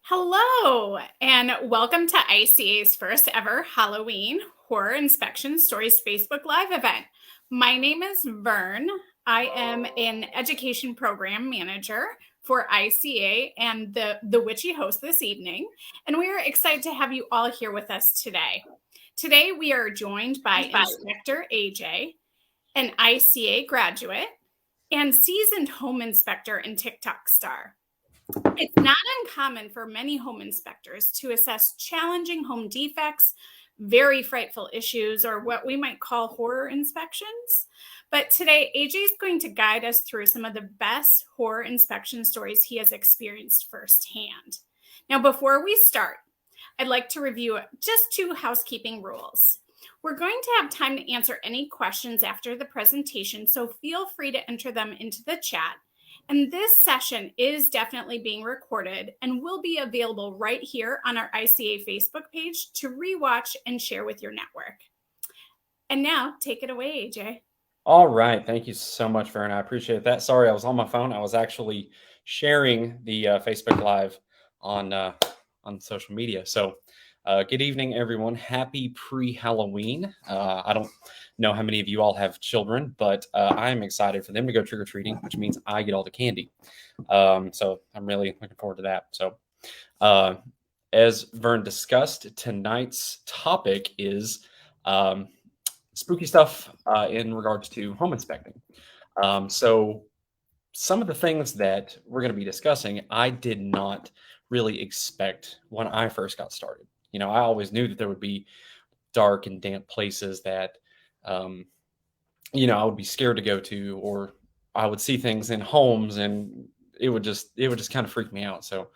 Hello, and welcome to ICA's first ever Halloween Horror Inspection Stories Facebook Live event. My name is Vern. I am an education program manager for ICA and the witchy host this evening, and we are excited to have you all here with us today. Today, we are joined by Inspector AJ, an ICA graduate, and seasoned home inspector and TikTok star. It's not uncommon for many home inspectors to assess challenging home defects, very frightful issues, or what we might call horror inspections. But today, AJ is going to guide us through some of the best horror inspection stories he has experienced firsthand. Now, before we start, I'd like to review just two housekeeping rules. We're going to have time to answer any questions after the presentation, so feel free to enter them into the chat. And this session is definitely being recorded and will be available right here on our ICA Facebook page to rewatch and share with your network. And now, take it away, AJ. All right. Thank you so much, Vern. I appreciate that. Sorry, I was on my phone. I was actually sharing the Facebook Live on social media. So good evening, everyone. Happy pre-Halloween. I don't know how many of you all have children, but I'm excited for them to go trick-or-treating, which means I get all the candy. So I'm really looking forward to that. So as Vern discussed, tonight's topic is spooky stuff in regards to home inspecting. So some of the things that we're going to be discussing, I did not really expect when I first got started. You know, I always knew that there would be dark and damp places that, I would be scared to go to, or I would see things in homes and it would just kind of freak me out. So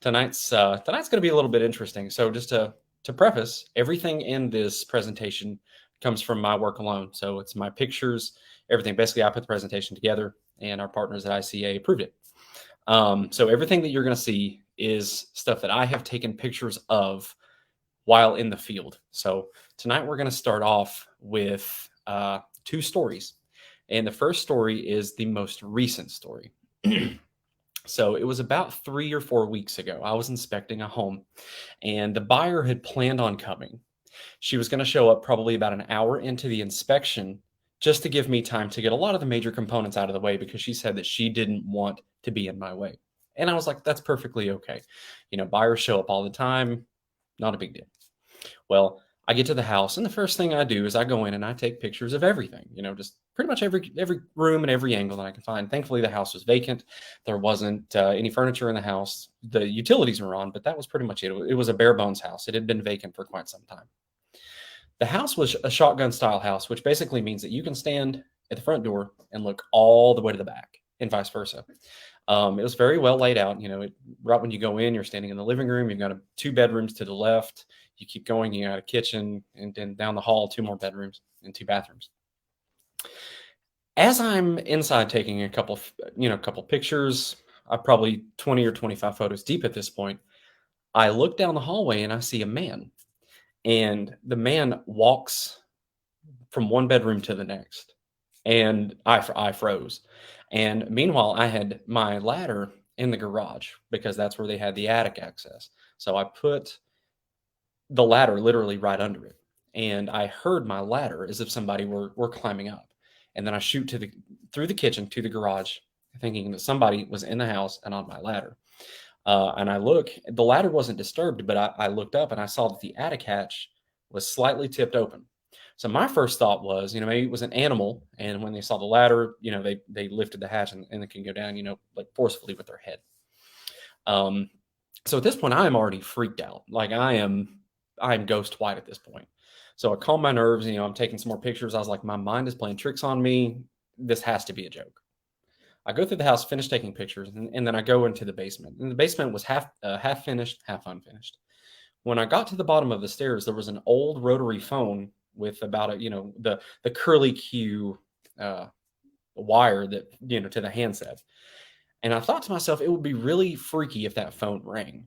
tonight's going to be a little bit interesting. So just to preface, everything in this presentation comes from my work alone. So it's my pictures, everything. Basically, I put the presentation together and our partners at ICA approved it. So everything that you're going to see is stuff that I have taken pictures of while in the field. So tonight we're going to start off with two stories. And the first story is the most recent story. So it was about 3 or 4 weeks ago. I was inspecting a home and the buyer had planned on coming. She was going to show up probably about an hour into the inspection just to give me time to get a lot of the major components out of the way because she said that she didn't want to be in my way. And I was like, that's perfectly okay. You know, buyers show up all the time. Not a big deal. Well, I get to the house and the first thing I do is I go in and I take pictures of everything, just pretty much every room and every angle that I can find. Thankfully, the house was vacant. There wasn't any furniture in the house. The utilities were on, but that was pretty much it. It was a bare bones house. It had been vacant for quite some time. The house was a shotgun style house, which basically means that you can stand at the front door and look all the way to the back and vice versa. It was very well laid out. Right when you go in, you're standing in the living room. You've got 2 bedrooms to the left. You keep going, you got a kitchen, and then down the hall, 2 more bedrooms and 2 bathrooms. As I'm inside taking a couple pictures, I'm probably 20 or 25 photos deep at this point. I look down the hallway and I see a man. And the man walks from one bedroom to the next. And I froze. And meanwhile, I had my ladder in the garage because that's where they had the attic access. So I put the ladder literally right under it. And I heard my ladder as if somebody were climbing up. And then I shoot through the kitchen to the garage, thinking that somebody was in the house and on my ladder. And I look, the ladder wasn't disturbed, but I looked up and I saw that the attic hatch was slightly tipped open. So my first thought was, maybe it was an animal. And when they saw the ladder, they lifted the hatch and they can go down, like forcefully with their head. So at this point, I am already freaked out. Like I am ghost white at this point. So I calm my nerves, I'm taking some more pictures. I was like, my mind is playing tricks on me. This has to be a joke. I go through the house, finish taking pictures, and then I go into the basement. And the basement was half finished, half unfinished. When I got to the bottom of the stairs, there was an old rotary phone with about the curly Q wire that to the handset. And I thought to myself, it would be really freaky if that phone rang.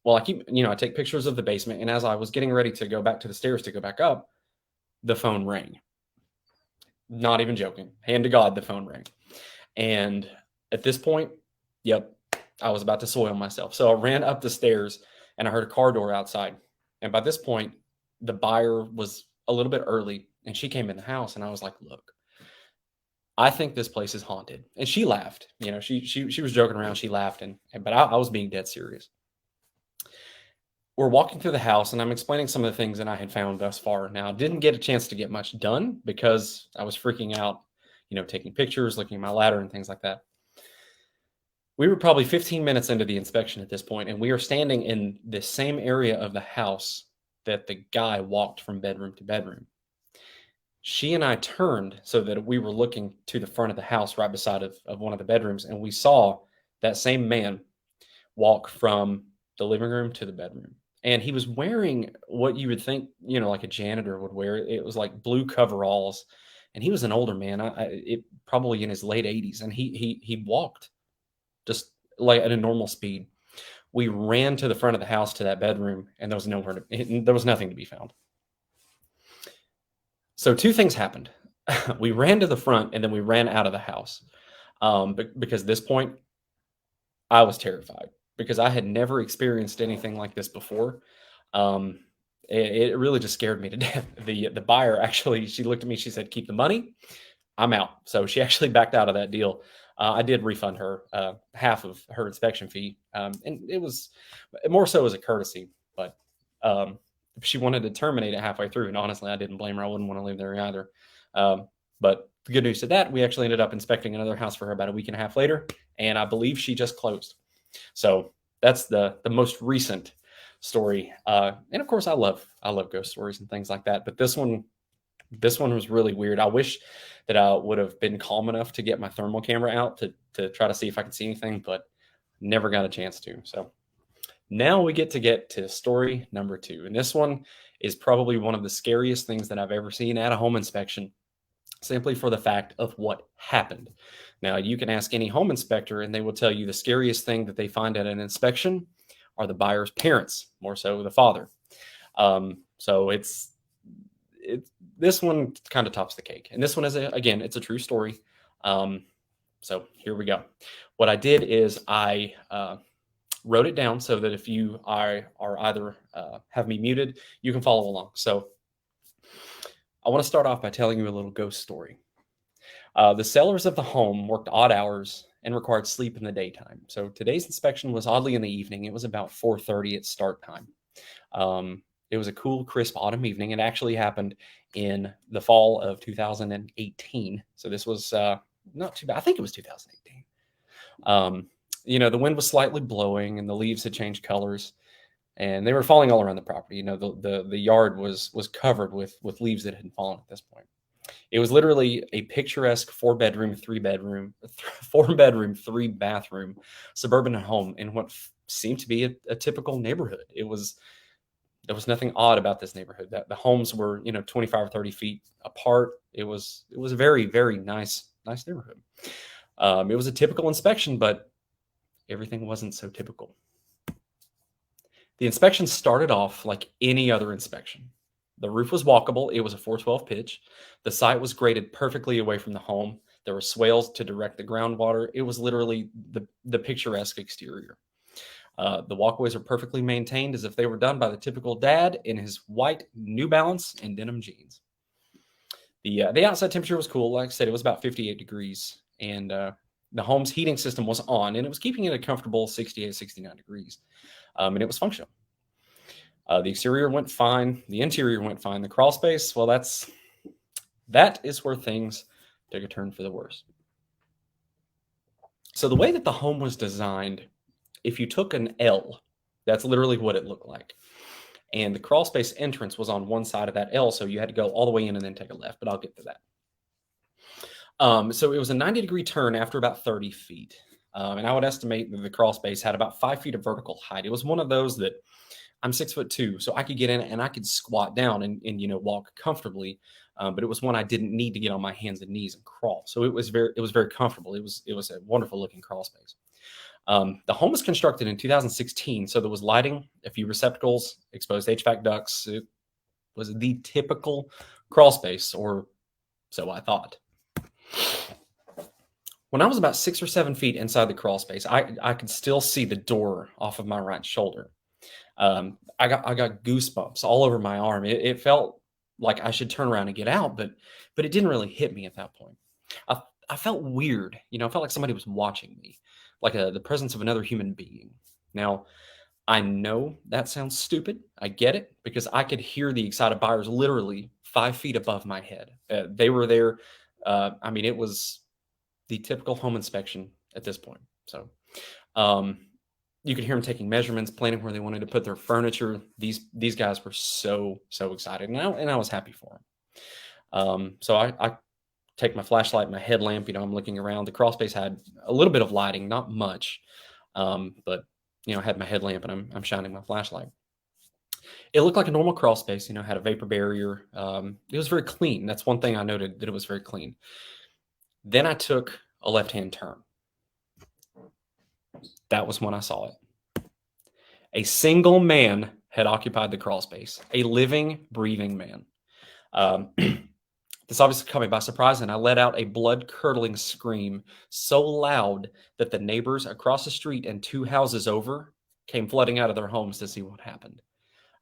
Well, I take pictures of the basement, and as I was getting ready to go back to the stairs to go back up, the phone rang. Not even joking. Hand to God, the phone rang. And at this point, yep, I was about to soil myself. So I ran up the stairs and I heard a car door outside. And by this point, the buyer was a little bit early and she came in the house and I was like, look, I think this place is haunted. And she laughed. You know, she was joking around. She laughed, but I was being dead serious. We're walking through the house, and I'm explaining some of the things that I had found thus far. Now, I didn't get a chance to get much done because I was freaking out, you know, taking pictures, looking at my ladder, and things like that. We were probably 15 minutes into the inspection at this point, and we are standing in the same area of the house that the guy walked from bedroom to bedroom. She and I turned so that we were looking to the front of the house right beside of one of the bedrooms, and we saw that same man walk from the living room to the bedroom. And he was wearing what you would think, you know, like a janitor would wear. It was like blue coveralls, and he was an older man, probably in his late 80s, and he walked just like at a normal speed. We ran to the front of the house to that bedroom, and there was nothing to be found. So two things happened. We ran to the front, and then we ran out of the house because at this point I was terrified because I had never experienced anything like this before. Um, it really just scared me to death. The buyer actually, she looked at me, she said, "Keep the money. I'm out." So she actually backed out of that deal. I did refund her half of her inspection fee, and it was more so as a courtesy. But she wanted to terminate it halfway through, and honestly, I didn't blame her. I wouldn't want to live there either. But the good news to that, we actually ended up inspecting another house for her about a week and a half later, and I believe she just closed. So that's the most recent story. And of course, I love ghost stories and things like that. But this one was really weird. I wish that I would have been calm enough to get my thermal camera out to try to see if I could see anything, but never got a chance to. So now we get to story number 2. And this one is probably one of the scariest things that I've ever seen at a home inspection, simply for the fact of what happened. Now, you can ask any home inspector, and they will tell you the scariest thing that they find at an inspection are the buyer's parents, more so the father. So it's this one kind of tops the cake. And this one is, again, it's a true story. So here we go. What I did is I wrote it down so that if you are either have me muted, you can follow along. So I want to start off by telling you a little ghost story. The sellers of the home worked odd hours and required sleep in the daytime. So today's inspection was oddly in the evening. It was about 4:30 at start time. It was a cool, crisp autumn evening. It actually happened in the fall of 2018. So this was not too bad. I think it was 2018. You know, the wind was slightly blowing and the leaves had changed colors and they were falling all around the property. You know, the yard was covered with leaves that had fallen at this point. It was literally a picturesque 4-bedroom, 4-bedroom, 3-bathroom suburban home in what seemed to be a typical neighborhood. There was nothing odd about this neighborhood. That the homes were, you know, 25 or 30 feet apart. It was a very, very nice neighborhood. It was a typical inspection, but everything wasn't so typical. The inspection started off like any other inspection. The roof was walkable. It was a 412 pitch. The site was graded perfectly away from the home. There were swales to direct the groundwater. It was literally the picturesque exterior. The walkways are perfectly maintained as if they were done by the typical dad in his white New Balance and denim jeans. The outside temperature was cool. Like I said, it was about 58 degrees, and the home's heating system was on, and it was keeping it a comfortable 68, 69 degrees, and it was functional. The exterior went fine. The interior went fine. The crawl space, well, that is where things took a turn for the worse. So the way that the home was designed, if you took an L, that's literally what it looked like. And the crawl space entrance was on one side of that L, so you had to go all the way in and then take a left, but I'll get to that. So it was a 90-degree turn after about 30 feet. And I would estimate that the crawl space had about 5 feet of vertical height. It was one of those that I'm 6'2", so I could get in and I could squat down and you know, walk comfortably. But it was one I didn't need to get on my hands and knees and crawl. So it was very comfortable. It was a wonderful looking crawl space. The home was constructed in 2016, so there was lighting, a few receptacles, exposed HVAC ducts. It was the typical crawl space, or so I thought. When I was about 6 or 7 feet inside the crawl space, I could still see the door off of my right shoulder. I got goosebumps all over my arm. It felt like I should turn around and get out, but it didn't really hit me at that point. I I felt weird, I felt like somebody was watching me, like the presence of another human being. Now, I know that sounds stupid. I get it because I could hear the excited buyers literally 5 feet above my head. They were there. I mean, it was the typical home inspection at this point. So, um, you could hear them taking measurements, planning where they wanted to put their furniture. These guys were so excited, and I was happy for them. So I take my flashlight, my headlamp. I'm looking around. The crawl space had a little bit of lighting, not much, but I had my headlamp and I'm shining my flashlight. It looked like a normal crawl space. Had a vapor barrier. It was very clean. That's one thing I noted, that it was very clean. Then I took a left-hand turn. That was when I saw it. A single man had occupied the crawl space, a living, breathing man. This obviously caught me by surprise, and I let out a blood-curdling scream so loud that the neighbors across the street and 2 houses over came flooding out of their homes to see what happened.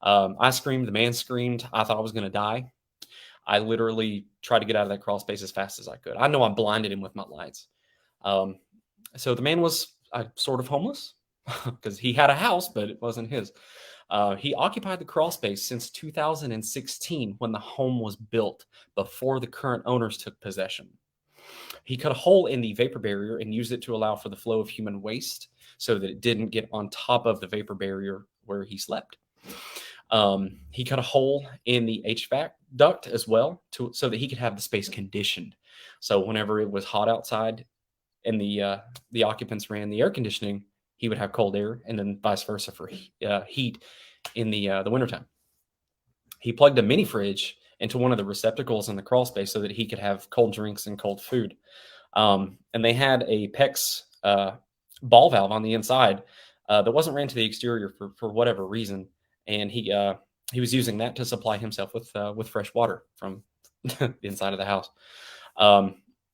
I screamed, the man screamed. I thought I was going to die. I literally tried to get out of that crawl space as fast as I could. I know I blinded him with my lights. So the man was sort of homeless because he had a house, but it wasn't his. He occupied the crawl space since 2016 when the home was built, before the current owners took possession. He cut a hole in the vapor barrier and used it to allow for the flow of human waste so that it didn't get on top of the vapor barrier where he slept. He cut a hole in the HVAC duct as well so that he could have the space conditioned. So whenever it was hot outside and the occupants ran the air conditioning, he would have cold air, and then vice versa for heat in the wintertime. He plugged a mini fridge into one of the receptacles in the crawl space so that he could have cold drinks and cold food. And they had a PEX ball valve on the inside that wasn't ran to the exterior for whatever reason, and he was using that to supply himself with fresh water from the inside of the house.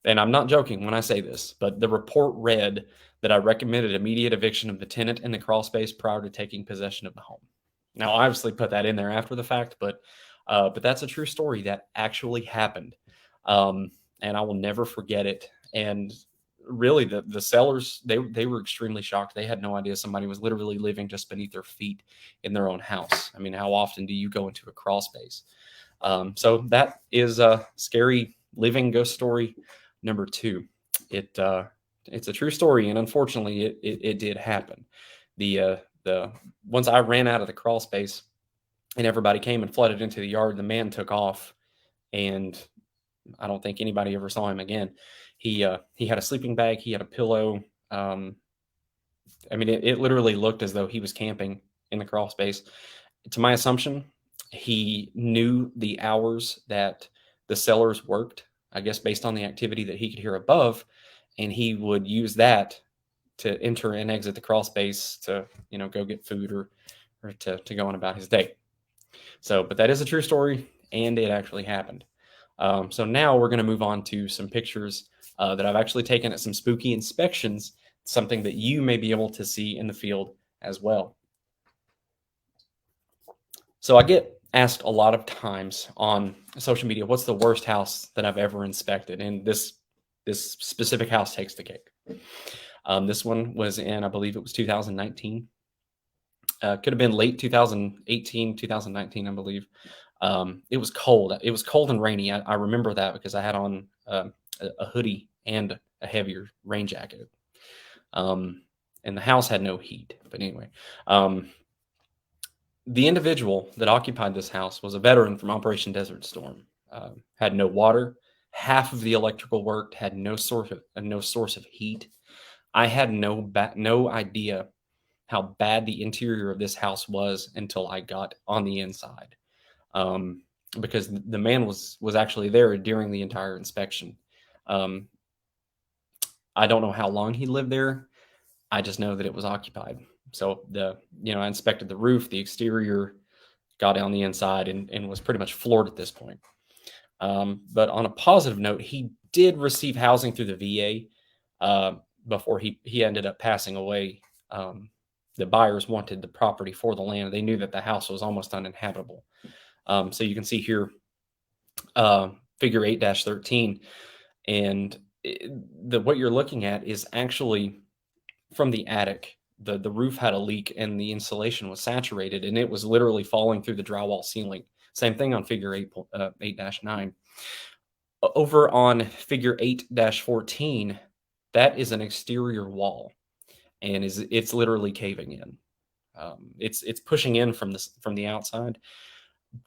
And I'm not joking when I say this, but the report read that I recommended immediate eviction of the tenant in the crawl space prior to taking possession of the home. Now, I obviously put that in there after the fact, but that's a true story that actually happened, and I will never forget it. And really, the sellers, they were extremely shocked. They had no idea somebody was literally living just beneath their feet in their own house. I mean, how often do you go into a crawl space? So that is a scary living ghost story number 2. It's a true story, and unfortunately, it did happen. The once I ran out of the crawl space and everybody came and flooded into the yard, the man took off, and I don't think anybody ever saw him again. He had a sleeping bag, he had a pillow. I mean, it literally looked as though he was camping in the crawl space. To my assumption, he knew the hours that the sellers worked, I guess based on the activity that he could hear above, and he would use that to enter and exit the crawl space to, go get food or to go on about his day. So, but that is a true story, and it actually happened. So now we're going to move on to some pictures that I've actually taken at some spooky inspections, something that you may be able to see in the field as well. So I get asked a lot of times on social media, what's the worst house that I've ever inspected? And this specific house takes the cake. This one was in, I believe it was 2019. Could have been late 2018, 2019, I believe. It was cold. It was cold and rainy. I remember that because I had on a hoodie and a heavier rain jacket. And the house had no heat. But anyway, the individual that occupied this house was a veteran from Operation Desert Storm. Had no water. Half of the electrical worked. Had no source of heat. I had no idea how bad the interior of this house was until I got on the inside, because the man was actually there during the entire inspection. I don't know how long he lived there. I just know that it was occupied. So I inspected the roof, the exterior, got on the inside, and was pretty much floored at this point. But on a positive note, he did receive housing through the VA. uh, before he ended up passing away. The buyers wanted the property for the land. They knew that the house was almost uninhabitable. So you can see here, figure 8-13, and what you're looking at is actually from the attic. The roof had a leak and the insulation was saturated, and it was literally falling through the drywall ceiling. Same thing on figure 8-9. Over on figure 8-14, that is an exterior wall, and it's literally caving in. It's pushing in from the outside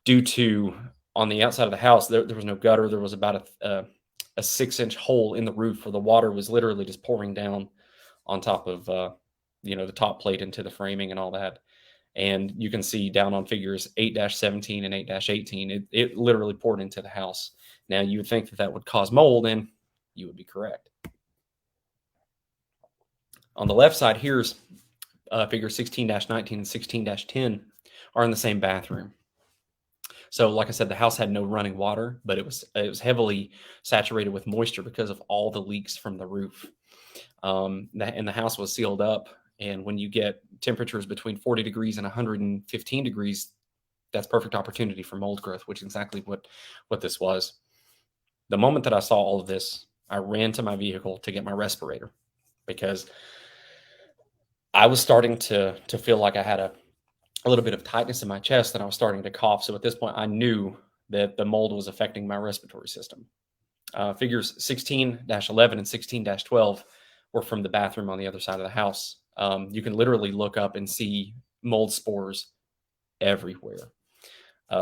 due to, on the outside of the house, there was no gutter. There was about a 6-inch hole in the roof where the water was literally just pouring down on top of the top plate into the framing and all that. And you can see down on figures 8-17 and 8-18, it literally poured into the house. Now, you would think that that would cause mold, and you would be correct. On the left side, here's figure 16-19 and 16-10 are in the same bathroom. So, like I said, the house had no running water, but it was heavily saturated with moisture because of all the leaks from the roof. And the house was sealed up. And when you get temperatures between 40 degrees and 115 degrees, that's perfect opportunity for mold growth, which is exactly what this was. The moment that I saw all of this, I ran to my vehicle to get my respirator because I was starting to feel like I had a little bit of tightness in my chest, and I was starting to cough. So at this point, I knew that the mold was affecting my respiratory system. Figures 16-11 and 16-12 were from the bathroom on the other side of the house. You can literally look up and see mold spores everywhere.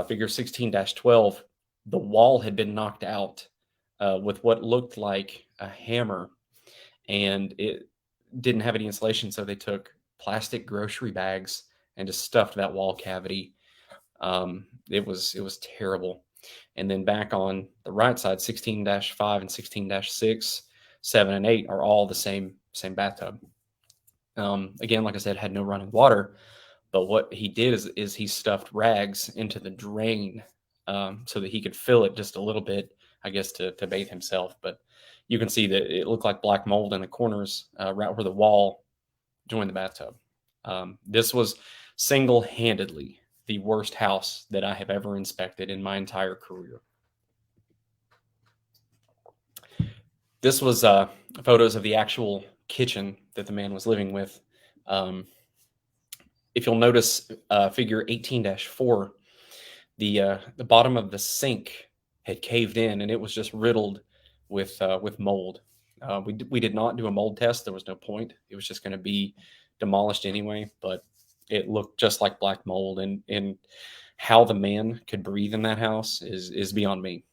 Figure 16-12, the wall had been knocked out with what looked like a hammer, and it didn't have any insulation, so they took plastic grocery bags and just stuffed that wall cavity. It was terrible. And then back on the right side, 16-5 and 16-6, 7 and 8 are all the same bathtub. Again, like I said, had no running water, but what he did is he stuffed rags into the drain so that he could fill it just a little bit, I guess, to bathe himself. But you can see that it looked like black mold in the corners right where the wall joined the bathtub. This was single-handedly the worst house that I have ever inspected in my entire career. This was photos of the actual kitchen that the man was living with. If you'll notice, figure 18-4, the bottom of the sink had caved in, and it was just riddled with mold. We did not do a mold test. There was no point. It was just going to be demolished anyway, but it looked just like black mold, and how the man could breathe in that house is beyond me.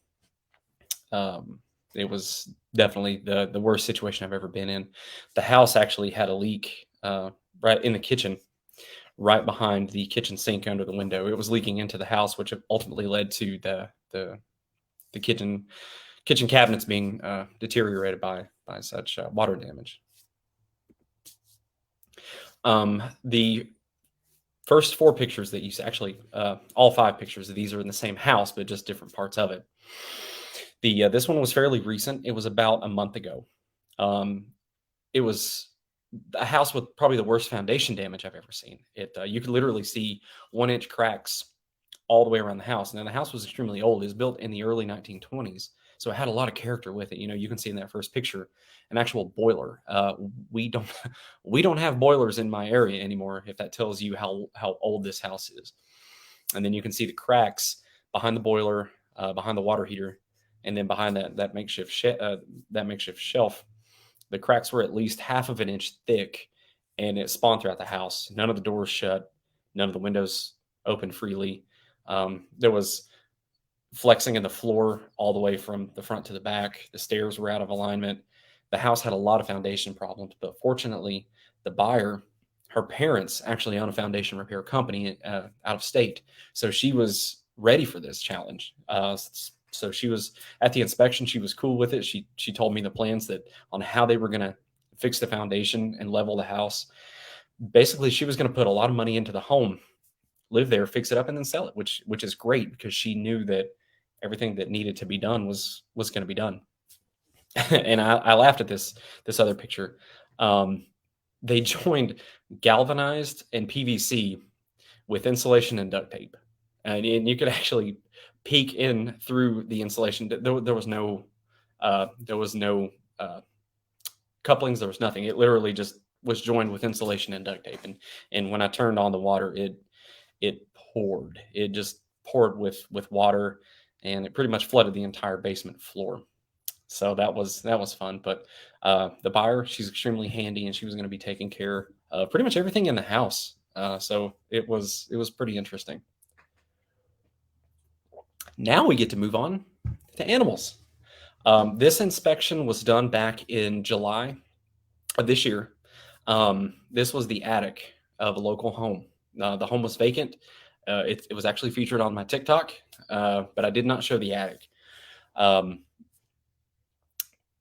It was definitely the worst situation I've ever been in. The house actually had a leak right in the kitchen, right behind the kitchen sink under the window. It was leaking into the house, which ultimately led to the kitchen cabinets being deteriorated by such water damage. The first 4 pictures that you see, actually all 5 pictures of these are in the same house, but just different parts of it. This one was fairly recent. It was about a month ago. It was a house with probably the worst foundation damage I've ever seen. You could literally see 1-inch cracks all the way around the house. And then the house was extremely old. It was built in the early 1920s. So it had a lot of character with it. You can see in that first picture an actual boiler. We don't have boilers in my area anymore, if that tells you how old this house is. And then you can see the cracks behind the boiler, behind the water heater, and then behind that makeshift shelf. The cracks were at least 1/2 an inch thick, and it spawned throughout the house. None of the doors shut, none of the windows open freely. There was flexing in the floor all the way from the front to the back. The stairs were out of alignment. The house had a lot of foundation problems, but fortunately, the buyer, her parents actually own a foundation repair company out of state. So she was ready for this challenge. So she was at the inspection. She was cool with it. She told me the plans on how they were going to fix the foundation and level the house. Basically, she was going to put a lot of money into the home, live there, fix it up, and then sell it, which is great because she knew that everything that needed to be done was going to be done. and I laughed at this other picture. Um, they joined galvanized and PVC with insulation and duct tape, and you could actually peek in through the insulation. There was no uh, couplings. There was nothing. It literally just was joined with insulation and duct tape. And when I turned on the water, it poured. It just poured with water, and it pretty much flooded the entire basement floor. So that was fun. But the buyer, she's extremely handy, and she was going to be taking care of pretty much everything in the house. So it was pretty interesting. Now we get to move on to animals. This inspection was done back in July of this year. This was the attic of a local home. The home was vacant. It was actually featured on my TikTok, but I did not show the attic. Um,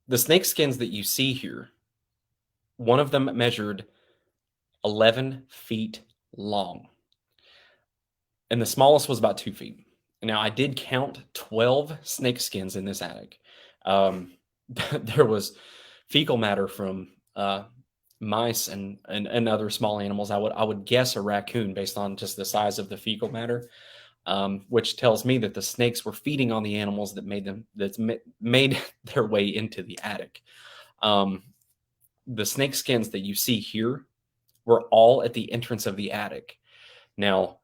the snake skins that you see here, one of them measured 11 feet long, and the smallest was about 2 feet. Now, I did count 12 snake skins in this attic. Um, there was fecal matter from mice and other small animals. I would guess a raccoon based on just the size of the fecal matter, which tells me that the snakes were feeding on the animals that made their way into the attic. Um, the snake skins that you see here were all at the entrance of the attic. Now,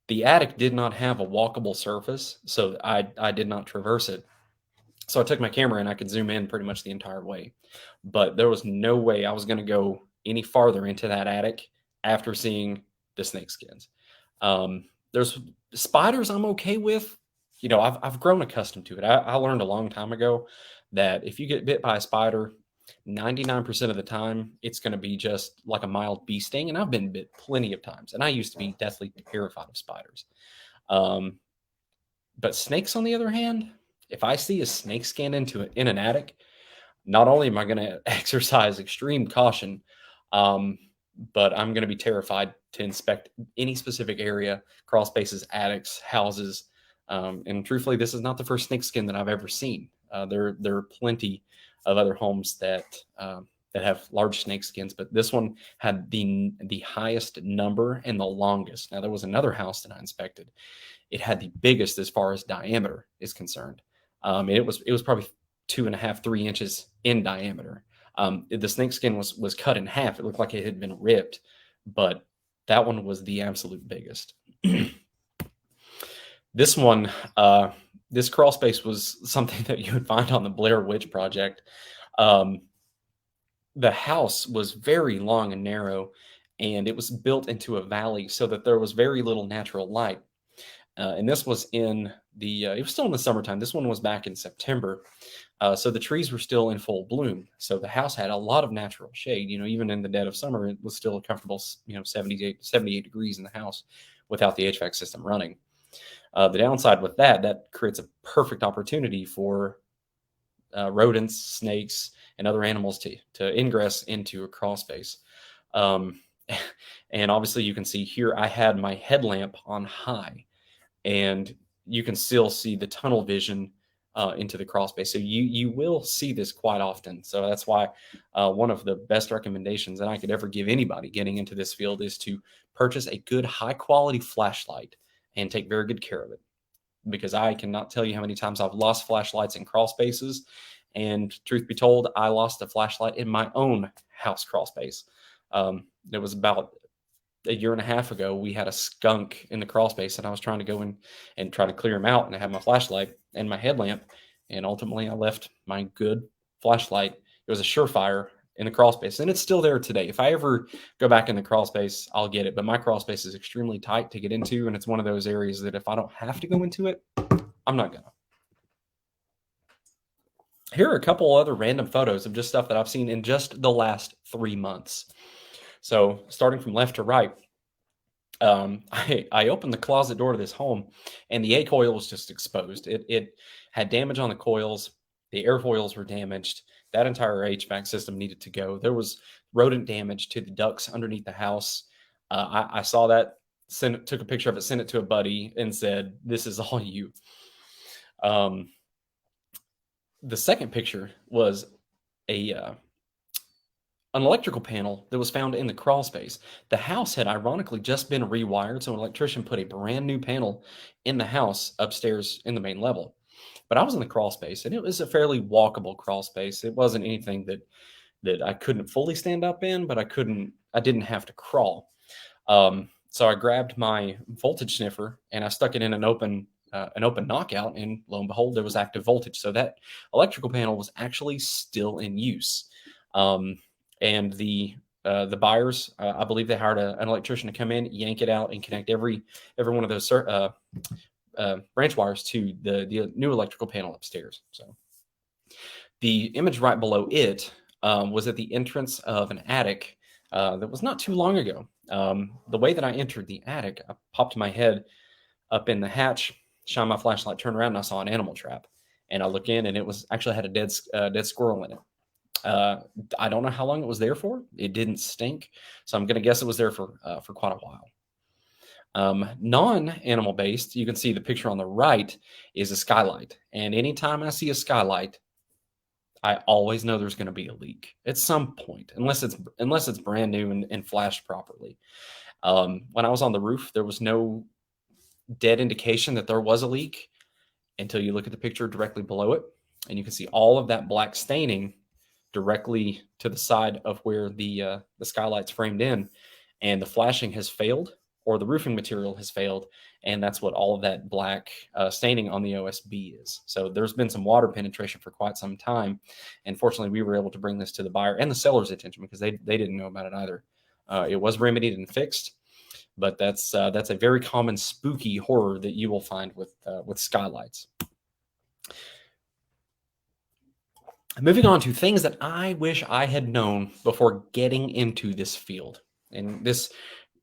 the attic did not have a walkable surface, so I did not traverse it. So I took my camera and I could zoom in pretty much the entire way. But there was no way I was going to go any farther into that attic after seeing the snake skins. There's spiders I'm okay with. I've grown accustomed to it. I learned a long time ago that if you get bit by a spider, 99% of the time it's going to be just like a mild bee sting. And I've been bit plenty of times. And I used to be deathly terrified of spiders. Um, but snakes, on the other hand, if I see a snake skin in an attic, not only am I going to exercise extreme caution, um, but I'm going to be terrified to inspect any specific area, crawl spaces, attics, houses. And truthfully, this is not the first snake skin that I've ever seen. There are plenty of other homes that have large snake skins, but this one had the highest number and the longest. Now, there was another house that I inspected. It had the biggest as far as diameter is concerned. And it was probably 2.5, 3 inches in diameter. The snake skin was cut in half. It looked like it had been ripped, but that one was the absolute biggest. This one, this crawl space was something that you would find on the Blair Witch Project. Um, the house was very long and narrow, and it was built into a valley so that there was very little natural light. And this was it was still in the summertime. This one was back in September. So the trees were still in full bloom. So the house had a lot of natural shade. Even in the dead of summer, it was still a comfortable, 78 degrees in the house without the HVAC system running. The downside with that creates a perfect opportunity for rodents, snakes, and other animals to ingress into a crawl space. And obviously you can see here, I had my headlamp on high, and you can still see the tunnel vision into the crawl space. So you will see this quite often. So that's why one of the best recommendations that I could ever give anybody getting into this field is to purchase a good high quality flashlight and take very good care of it. Because I cannot tell you how many times I've lost flashlights in crawl spaces. And truth be told, I lost a flashlight in my own house crawl space. It was about a year and a half ago. We had a skunk in the crawl space, and I was trying to go in and try to clear him out, and I had my flashlight and my headlamp, and ultimately I left my good flashlight. It was a Surefire in the crawl space, and it's still there today. If I ever go back in the crawl space, I'll get it, but my crawl space is extremely tight to get into, and it's one of those areas that if I don't have to go into it, I'm not gonna. Here are a couple other random photos of just stuff that I've seen in just the last 3 months. So starting from left to right, I opened the closet door to this home, and the A coil was just exposed. It had damage on the coils. The airfoils were damaged. That entire HVAC system needed to go. There was rodent damage to the ducts underneath the house. I saw that, took a picture of it, sent it to a buddy, and said, "This is all you." The second picture was a an electrical panel that was found in the crawl space. The house had ironically just been rewired, so an electrician put a brand new panel in the house upstairs in the main level. But I was in the crawl space, and it was a fairly walkable crawl space. It wasn't anything that I couldn't fully stand up in, but I didn't have to crawl. So I grabbed my voltage sniffer and I stuck it in an open knockout, and lo and behold, there was active voltage. So that electrical panel was actually still in use. Um, and the buyers, I believe they hired an electrician to come in, yank it out, and connect every one of those branch wires to the new electrical panel upstairs. So the image right below it was at the entrance of an attic that was not too long ago. The way that I entered the attic, I popped my head up in the hatch, shined my flashlight, turned around, and I saw an animal trap. And I look in, and it was actually had a dead squirrel in it. I don't know how long it was there for. It didn't stink, so I'm going to guess it was there for quite a while. Non-animal based, you can see the picture on the right is a skylight, and anytime I see a skylight, I always know there's going to be a leak at some point, unless it's brand new and flashed properly. When I was on the roof, there was no dead indication that there was a leak until you look at the picture directly below it, and you can see all of that black staining directly to the side of where the skylight's framed in, and the flashing has failed, or the roofing material has failed, and that's what all of that black staining on the OSB is. So there's been some water penetration for quite some time, and fortunately we were able to bring this to the buyer and the seller's attention because they didn't know about it either. It was remedied and fixed, but that's a very common spooky horror that you will find with skylights. Moving on to things that I wish I had known before getting into this field. And this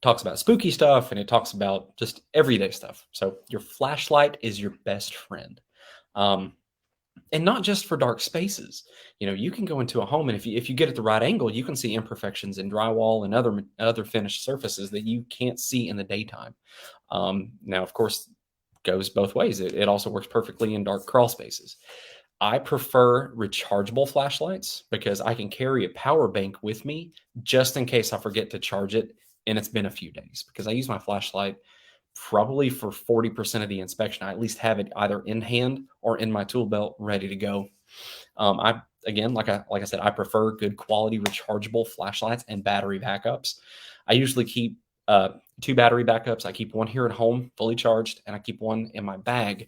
talks about spooky stuff, and it talks about just everyday stuff. So your flashlight is your best friend. And not just for dark spaces. You can go into a home, and if you get at the right angle, you can see imperfections in drywall and other finished surfaces that you can't see in the daytime. Now, of course, goes both ways. It also works perfectly in dark crawl spaces. I prefer rechargeable flashlights because I can carry a power bank with me just in case I forget to charge it and it's been a few days, because I use my flashlight probably for 40% of the inspection. I at least have it either in hand or in my tool belt ready to go. Like I said, I prefer good quality rechargeable flashlights and battery backups. I usually keep 2 battery backups. I keep one here at home fully charged, and I keep one in my bag,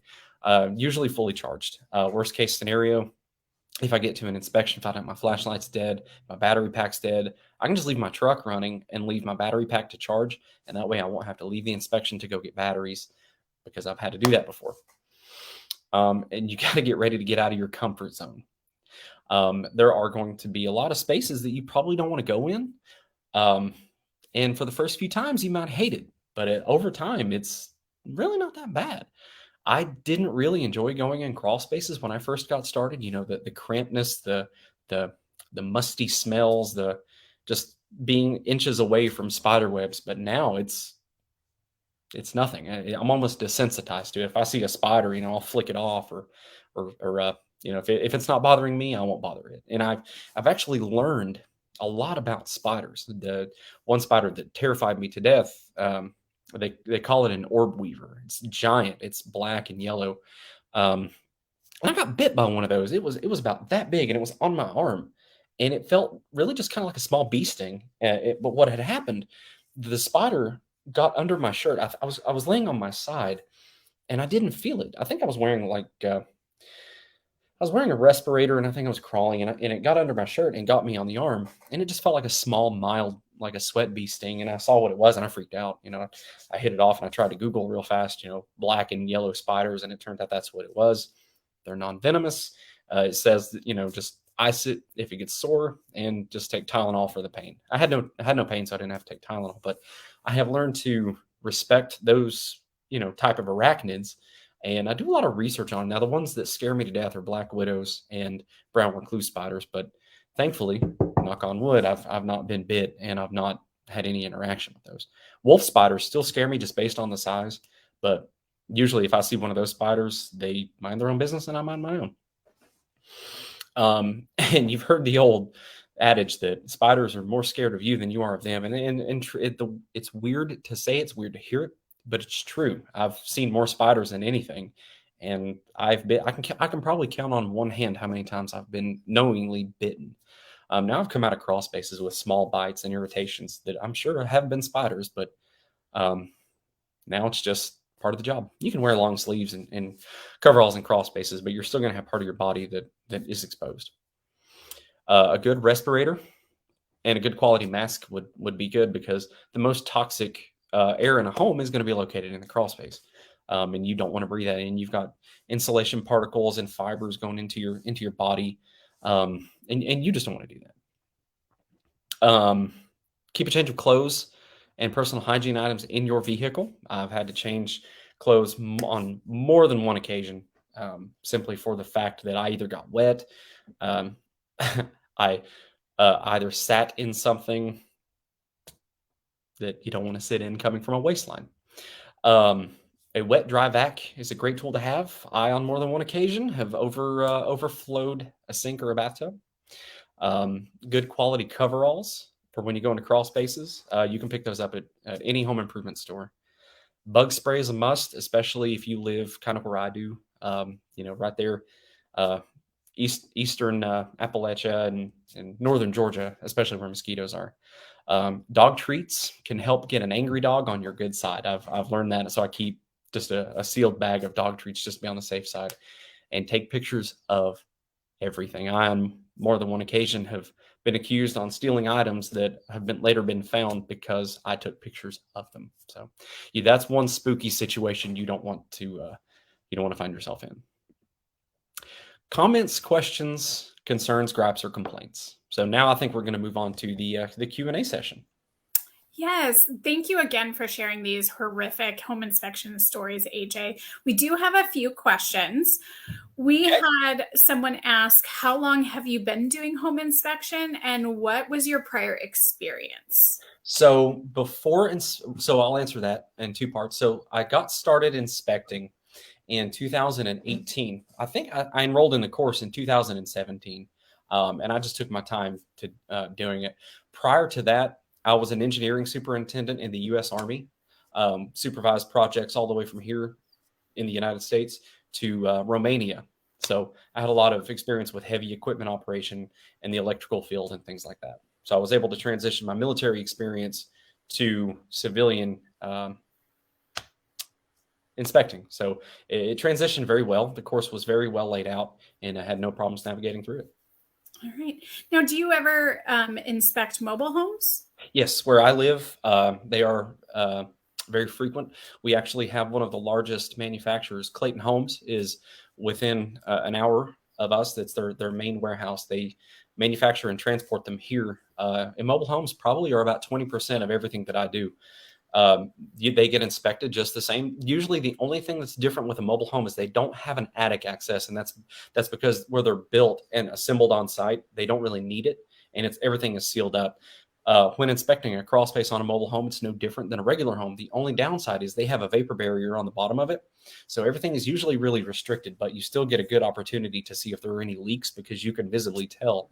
usually fully charged. Worst case scenario, if I get to an inspection, find out my flashlight's dead, my battery pack's dead, I can just leave my truck running and leave my battery pack to charge, and that way I won't have to leave the inspection to go get batteries, because I've had to do that before. And you got to get ready to get out of your comfort zone. There are going to be a lot of spaces that you probably don't want to go in. And for the first few times, you might hate it, but over time, it's really not that bad. I didn't really enjoy going in crawl spaces when I first got started. The crampedness, the musty smells, the just being inches away from spider webs. But now it's nothing. I'm almost desensitized to it. If I see a spider, I'll flick it off, or if it's not bothering me, I won't bother it. And I've actually learned a lot about spiders. The one spider that terrified me to death, they call it an orb weaver. It's giant. It's black and yellow. And I got bit by one of those. It was about that big, and it was on my arm, and it felt really just kind of like a small bee sting. But what had happened, the spider got under my shirt. I was laying on my side, and I didn't feel it. I think I was wearing a respirator, and I think I was crawling, and it got under my shirt and got me on the arm, and it just felt like a small, mild, like a sweat bee sting. And I saw what it was, and I freaked out. I hit it off, and I tried to Google real fast, black and yellow spiders, and it turned out that's what it was. They're non-venomous. It says that, just ice it if it gets sore, and just take Tylenol for the pain. I had no pain, so I didn't have to take Tylenol, but I have learned to respect those, type of arachnids. And I do a lot of research on them. Now, the ones that scare me to death are black widows and brown recluse spiders. But thankfully, knock on wood, I've not been bit, and I've not had any interaction with those. Wolf spiders still scare me just based on the size. But usually if I see one of those spiders, they mind their own business and I mind my own. And you've heard the old adage that spiders are more scared of you than you are of them. It's weird to say, it's weird to hear it, but it's true. I've seen more spiders than anything. And I can probably count on one hand how many times I've been knowingly bitten. Now I've come out of crawl spaces with small bites and irritations that I'm sure have been spiders, but um, now it's just part of the job. You can wear long sleeves and coveralls and crawl spaces, but you're still going to have part of your body that is exposed. A good respirator and a good quality mask would be good, because the most toxic air in a home is going to be located in the crawl space, and you don't want to breathe that in. You've got insulation particles and fibers going into your body, and you just don't want to do that. Keep a change of clothes and personal hygiene items in your vehicle. I've had to change clothes on more than one occasion, simply for the fact that I either got wet, um, I either sat in something that you don't want to sit in coming from a waistline. Um, a wet dry vac is a great tool to have. I, on more than one occasion, have overflowed a sink or a bathtub. Good quality coveralls for when you go into crawl spaces. You can pick those up at any home improvement store. Bug spray is a must, especially if you live kind of where I do. Right there, uh, eastern Appalachia and northern Georgia, especially where mosquitoes are. Dog treats can help get an angry dog on your good side. I've learned that, so I keep just a sealed bag of dog treats just to be on the safe side, and take pictures of everything. I, on more than one occasion, have been accused on stealing items that have later been found because I took pictures of them. So, yeah, that's one spooky situation you don't want to find yourself in. Comments, questions, concerns, gripes, or complaints. So now I think we're going to move on to the Q&A session. Yes, thank you again for sharing these horrific home inspection stories, AJ. We do have a few questions. We had someone ask, how long have you been doing home inspection, and what was your prior experience? So I'll answer that in two parts. So I got started inspecting in 2018. I think I enrolled in the course in 2017, and I just took my time to doing it. Prior to that, I was an engineering superintendent in the U.S. Army, supervised projects all the way from here in the United States to Romania. So I had a lot of experience with heavy equipment operation in the electrical field and things like that. So I was able to transition my military experience to civilian inspecting. So it transitioned very well. The course was very well laid out, and I had no problems navigating through it. All right. Now, do you ever inspect mobile homes? Yes, where I live, they are very frequent. We actually have one of the largest manufacturers. Clayton Homes is within an hour of us. That's their main warehouse. They manufacture and transport them here. And mobile homes probably are about 20% of everything that I do. They get inspected just the same. Usually the only thing that's different with a mobile home is they don't have an attic access, and that's because where they're built and assembled on site, they don't really need it, and everything is sealed up. When inspecting a crawl space on a mobile home, it's no different than a regular home. The only downside is they have a vapor barrier on the bottom of it, so everything is usually really restricted, but you still get a good opportunity to see if there are any leaks, because you can visibly tell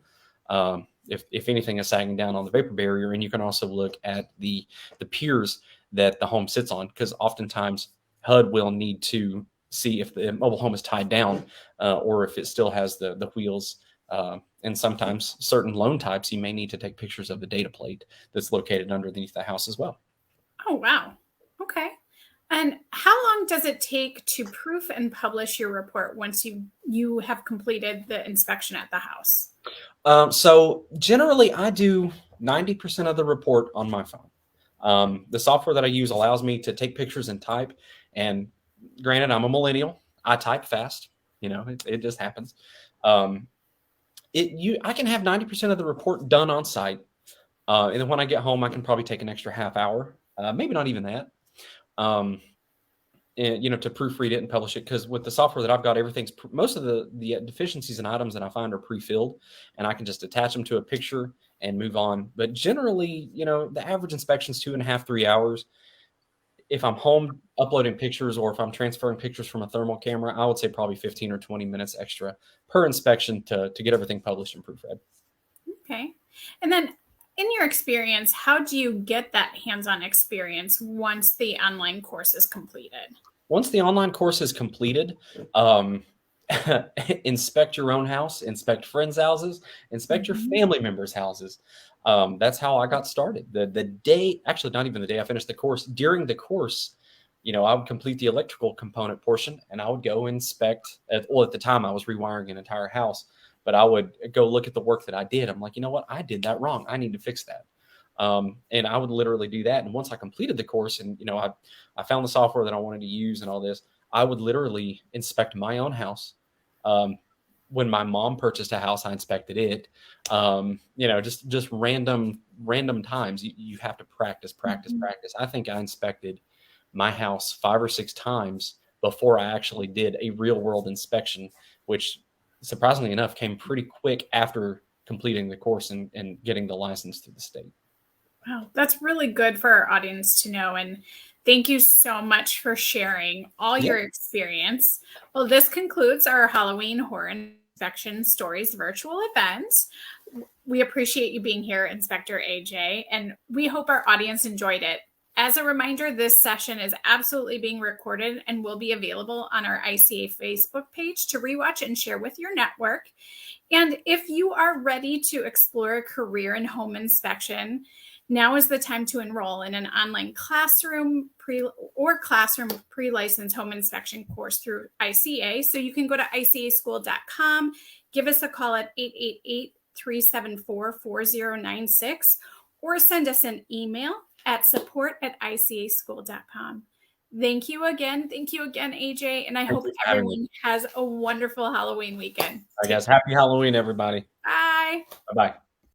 if anything is sagging down on the vapor barrier. And you can also look at the piers that the home sits on, because oftentimes HUD will need to see if the mobile home is tied down, or if it still has the wheels. And sometimes certain loan types, you may need to take pictures of the data plate that's located underneath the house as well. Oh, wow. Okay. And how long does it take to proof and publish your report once you have completed the inspection at the house? So generally, I do 90% of the report on my phone. The software that I use allows me to take pictures and type. And granted, I'm a millennial. I type fast. It just happens. I can have 90% of the report done on site. And then when I get home, I can probably take an extra half hour, maybe not even that. To proofread it and publish it, because with the software that I've got, most of the deficiencies and items that I find are pre-filled, and I can just attach them to a picture and move on. But generally, the average inspection is 2.5, 3 hours. if I'm home uploading pictures or if I'm transferring pictures from a thermal camera, I would say probably 15 or 20 minutes extra per inspection to get everything published and proofread. Okay. And then in your experience, how do you get that hands-on experience once the online course is completed? Once the online course is completed, inspect your own house, inspect friends' houses, inspect your Mhm. family members' houses. That's how I got started. The day, actually, not even the day I finished the course. During the course, I would complete the electrical component portion, and I would go inspect. Well, at the time, I was rewiring an entire house, but I would go look at the work that I did. I'm like, you know what? I did that wrong. I need to fix that. And I would literally do that. And once I completed the course, and I found the software that I wanted to use and all this, I would literally inspect my own house. Um, when my mom purchased a house, I inspected it. Just random times you have to practice, practice, Mhm. practice. I think I inspected my house 5 or 6 times before I actually did a real world inspection, which surprisingly enough came pretty quick after completing the course and getting the license through the state. Wow, that's really good for our audience to know. And thank you so much for sharing all Yeah. your experience. Well, this concludes our Halloween Horror Inspection Stories virtual event. We appreciate you being here, Inspector AJ, and we hope our audience enjoyed it. As a reminder, this session is absolutely being recorded and will be available on our ICA Facebook page to rewatch and share with your network. And if you are ready to explore a career in home inspection, now is the time to enroll in an online classroom pre-licensed home inspection course through ICA. So you can go to icaschool.com, give us a call at 888-374-4096, or send us an email at support@icaschool.com. Thank you again. Thank you again, AJ. And I Thank hope you for having me. everyone has a wonderful Halloween weekend. I Take guess care. happy Halloween, everybody. Bye. Bye bye.